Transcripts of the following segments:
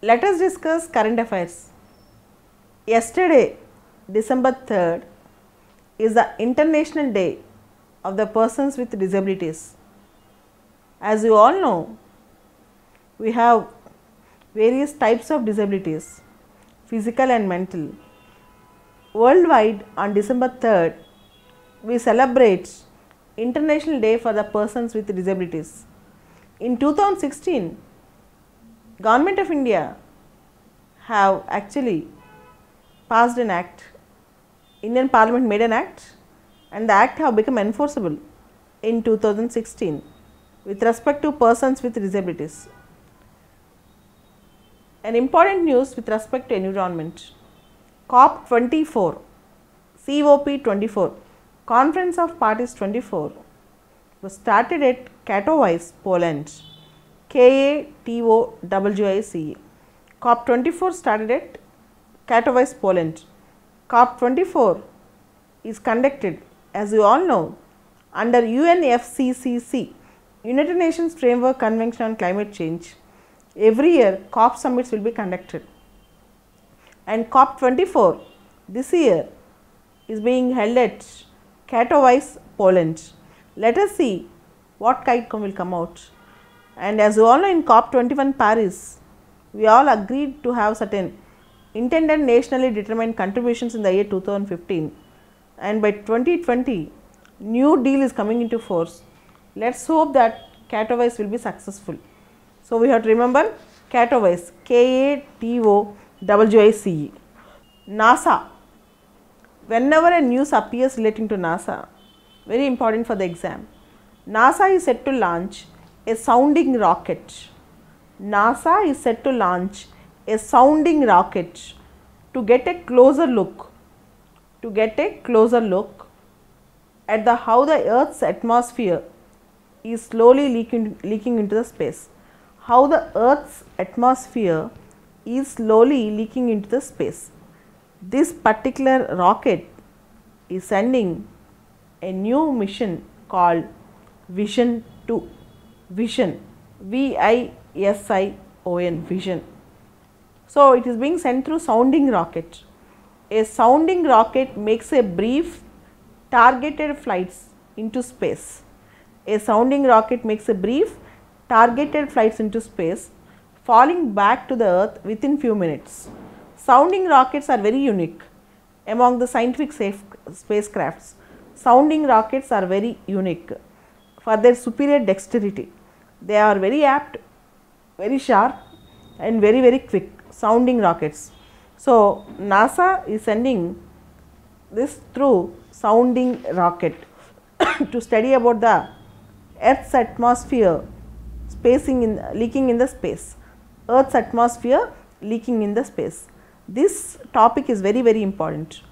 Let us discuss current affairs. Yesterday, December 3rd, is the International Day of the Persons with Disabilities. As you all know, we have various types of disabilities, physical and mental. Worldwide, on December 3rd, we celebrate International Day for the Persons with Disabilities. In 2016, Government of India have actually passed an act. Indian Parliament made an act, and the act have become enforceable in 2016 with respect to persons with disabilities. An important news with respect to environment. COP24, COP24, Conference of Parties 24, was started at Katowice, Poland. Katowice. COP24 started at Katowice, Poland. COP24 is conducted, as you all know, under UNFCCC, United Nations Framework Convention on Climate Change. Every year COP summits will be conducted, and COP24 this year is being held at Katowice, Poland. Let us see what outcome will come out. And as you all know, in COP21 Paris, we all agreed to have certain intended nationally determined contributions in the year 2015, and by 2020 new deal is coming into force. Let us hope that Katowice will be successful. So, we have to remember Katowice, Katowice. NASA, whenever a news appears relating to NASA, very important for the exam, NASA is set to launch a sounding rocket. NASA is set to launch a sounding rocket to get a closer look, at the how the Earth's atmosphere is slowly leaking into the space. How the Earth's atmosphere is slowly leaking into the space. This particular rocket is sending a new mission called Vision 2. Vision, V-I-S-I-O-N, Vision. So, it is being sent through sounding rocket. A sounding rocket makes a brief targeted flights into space. A sounding rocket makes a brief targeted flights into space, falling back to the Earth within few minutes. Sounding rockets are very unique among the scientific spacecrafts. Sounding rockets are very unique for their superior dexterity. They are very apt, very sharp, and very quick. Sounding rockets. So, NASA is sending this through sounding rocket to study about the Earth's atmosphere leaking in the space. Earth's atmosphere leaking in the space. This topic is very important.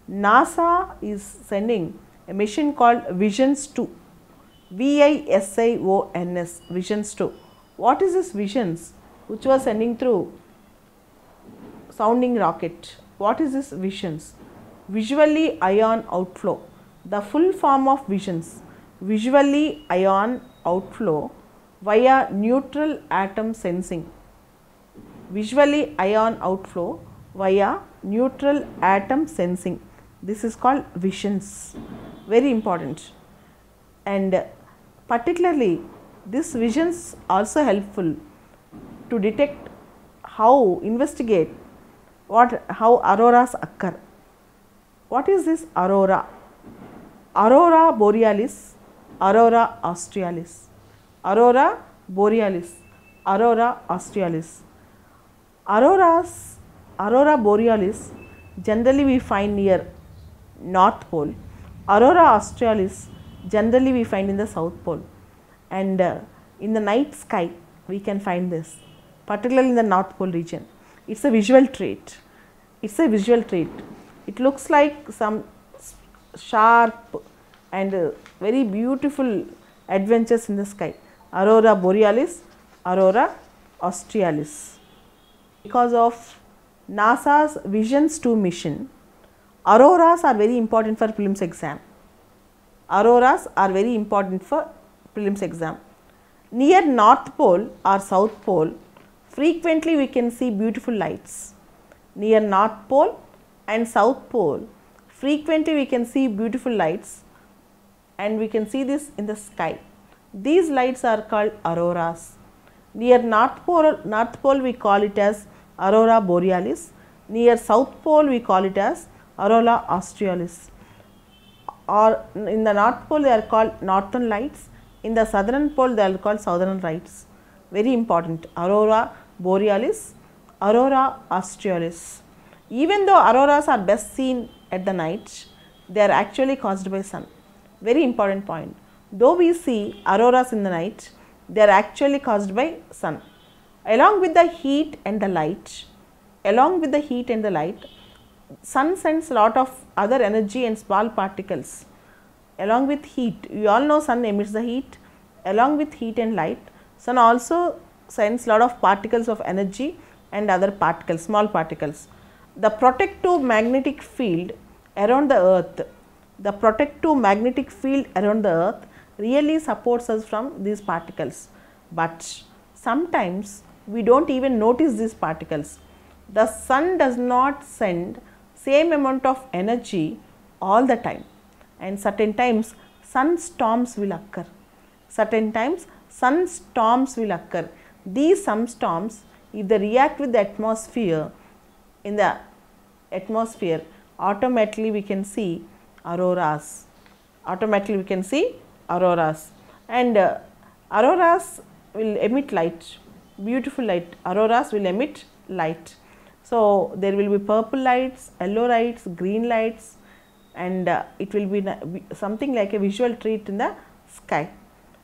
NASA is sending a mission called Visions 2. V-I-S-I-O-N-S, Visions 2. What is this Visions which was sending through sounding rocket? What is this Visions? Visually ion outflow. The full form of Visions, visually ion outflow via neutral atom sensing. Visually ion outflow via neutral atom sensing. This is called Visions. Very important. And particularly this Visions also helpful to detect investigate how auroras occur. What is this aurora? Aurora borealis, aurora australis. Aurora borealis, aurora australis. Aurora borealis generally we find near North Pole. Aurora australis generally we find in the South Pole, and in the night sky we can find this, particularly in the North Pole region. It is a visual trait. It looks like some sharp and very beautiful adventures in the sky. Aurora borealis, aurora australis. Because of NASA's Visions 2 mission, auroras are very important for prelims exam. Near North Pole or South Pole, frequently we can see beautiful lights. Near North Pole and South Pole, frequently we can see beautiful lights, and we can see this in the sky. These lights are called auroras. Near North Pole we call it as aurora borealis. Near South Pole we call it as aurora australis. Or in the North Pole they are called northern lights. In the Southern Pole they are called southern lights. Very important, aurora borealis, aurora australis. Even though auroras are best seen at the night, they are actually caused by sun. Very important point. Though we see auroras in the night, they are actually caused by sun. Along with the heat and the light, sun sends a lot of other energy and small particles. Along with heat, you all know sun emits the heat. Along with heat and light, sun also sends a lot of particles of energy and other particles, small particles. The protective magnetic field around the earth, really supports us from these particles, but sometimes we do not even notice these particles. The sun does not send same amount of energy all the time, and certain times sun storms will occur. These sun storms, if they react with the atmosphere, automatically we can see auroras. And auroras will emit light, beautiful light. Auroras will emit light. So there will be purple lights, yellow lights, green lights, and it will be something like a visual treat in the sky.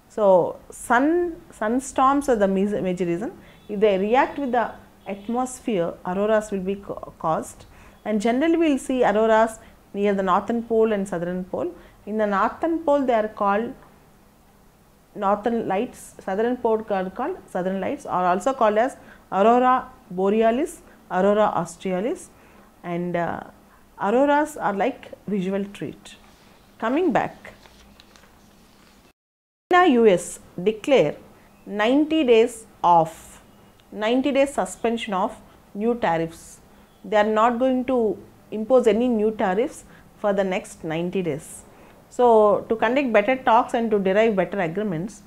So sunstorms are the major reason. If they react with the atmosphere, auroras will be caused, and generally we will see auroras near the northern pole and southern pole. In the northern pole they are called northern lights, southern pole are called southern lights, or also called as aurora borealis, aurora australis, and auroras are like visual treat. Coming back, China, US declare 90 days off, 90 days suspension of new tariffs. They are not going to impose any new tariffs for the next 90 days. So, to conduct better talks and to derive better agreements,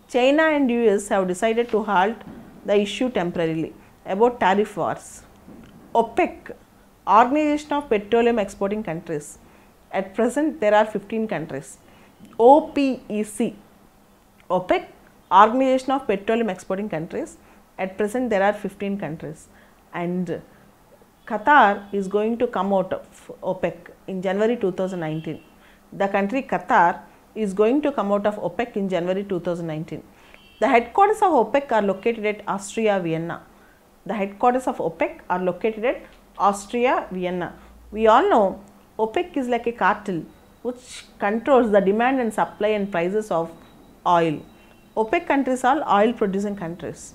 China and US have decided to halt the issue temporarily. About tariff wars, OPEC, Organization of Petroleum Exporting Countries, at present there are 15 countries. OPEC, OPEC, Organization of Petroleum Exporting Countries, at present there are 15 countries, and Qatar is going to come out of OPEC in January 2019. The country Qatar is going to come out of OPEC in January 2019. The headquarters of OPEC are located at Austria, Vienna. The headquarters of OPEC are located at Austria, Vienna. We all know OPEC is like a cartel which controls the demand and supply and prices of oil. OPEC countries are oil producing countries.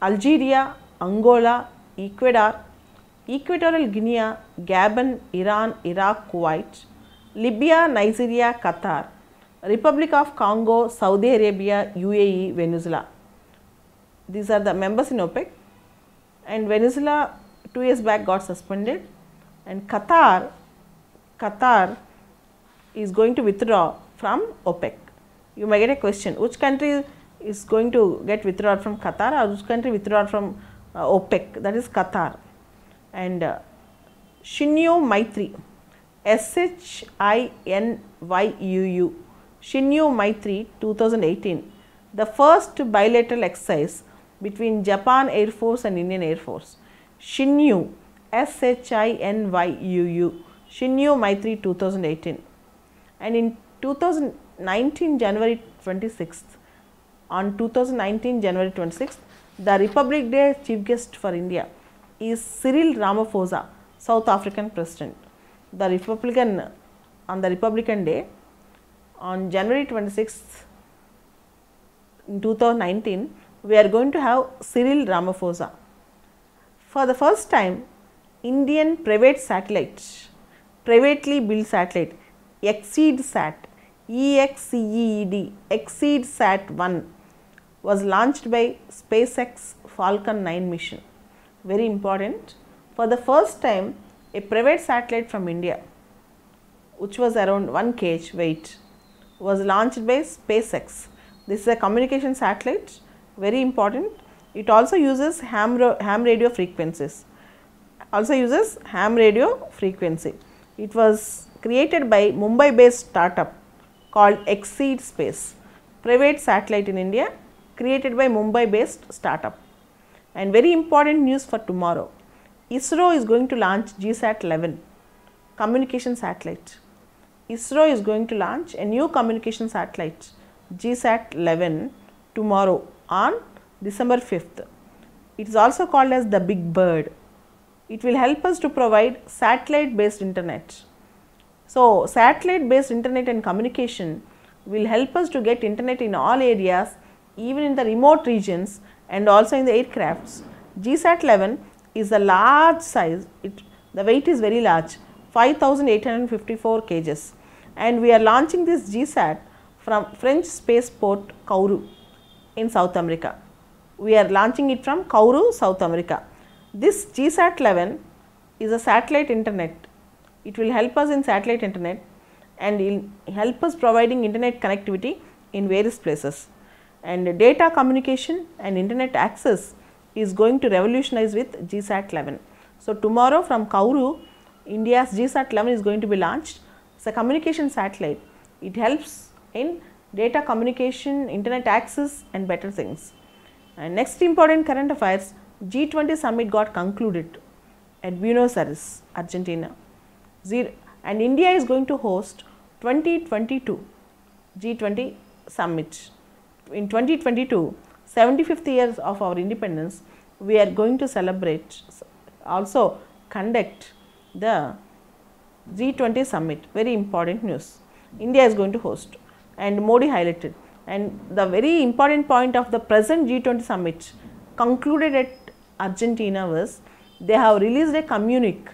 Algeria, Angola, Ecuador, Equatorial Guinea, Gabon, Iran, Iraq, Kuwait, Libya, Nigeria, Qatar, Republic of Congo, Saudi Arabia, UAE, Venezuela. These are the members in OPEC, and Venezuela 2 years back got suspended, and Qatar is going to withdraw from OPEC. You may get a question, which country is going to get withdrawn from Qatar, or which country withdrawn from OPEC? That is Qatar. And Shinyu Maitri, SHINYUU, Shinyu Maitri 2018, the first bilateral exercise between Japan Air Force and Indian Air Force. Shinyu, SHINYUU, Shinyu Maitri 2018. And in 2019 January 26th, on 2019 January 26th, the Republic Day chief guest for India is Cyril Ramaphosa, South African President. On the Republican Day, on January 26th in 2019, we are going to have Cyril Ramaphosa. For the first time, Indian private satellite, privately built satellite, EXCEED-SAT, EXCEED, EXCEED-SAT 1 was launched by SpaceX Falcon 9 mission. Very important. For the first time, a private satellite from India, which was around 1 kg weight, was launched by SpaceX. This is a communication satellite, very important. It also uses ham radio frequencies. It was created by Mumbai-based startup called Exceed Space, private satellite in India, created by Mumbai-based startup. And very important news for tomorrow, ISRO is going to launch GSAT-11 communication satellite. ISRO is going to launch a new communication satellite, GSAT-11, tomorrow on December 5th. It is also called as the Big Bird. It will help us to provide satellite based internet. So, satellite based internet and communication will help us to get internet in all areas, even in the remote regions and also in the aircrafts. GSAT-11 is a large size, the weight is very large, 5854 kgs, and we are launching this GSAT from French spaceport Kourou in South America. We are launching it from Kourou, South America. This GSAT-11 is a satellite internet. It will help us in satellite internet and will help us providing internet connectivity in various places. And data communication and internet access is going to revolutionize with GSAT-11. So, tomorrow from Kourou, India's GSAT-11 is going to be launched. It's a communication satellite. It helps in data communication, internet access and better things. And next important current affairs, G20 summit got concluded at Buenos Aires, Argentina. And India is going to host 2022 G20 summit. In 2022, 75th years of our independence, we are going to celebrate, also conduct the G20 summit. Very important news. India is going to host, and Modi highlighted. And the very important point of the present G20 summit concluded at Argentina was they have released a communique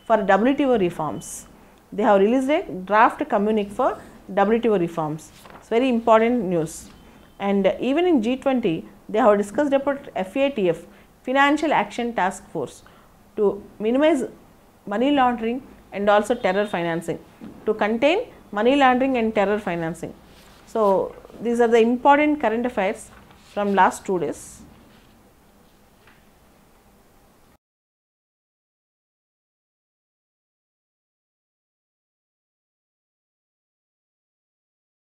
for WTO reforms. They have released a draft communique for WTO reforms. It's very important news. And even in G20, they have discussed about FATF, Financial Action Task Force, to minimize money laundering and also terror financing, to contain money laundering and terror financing. So, these are the important current affairs from last 2 days.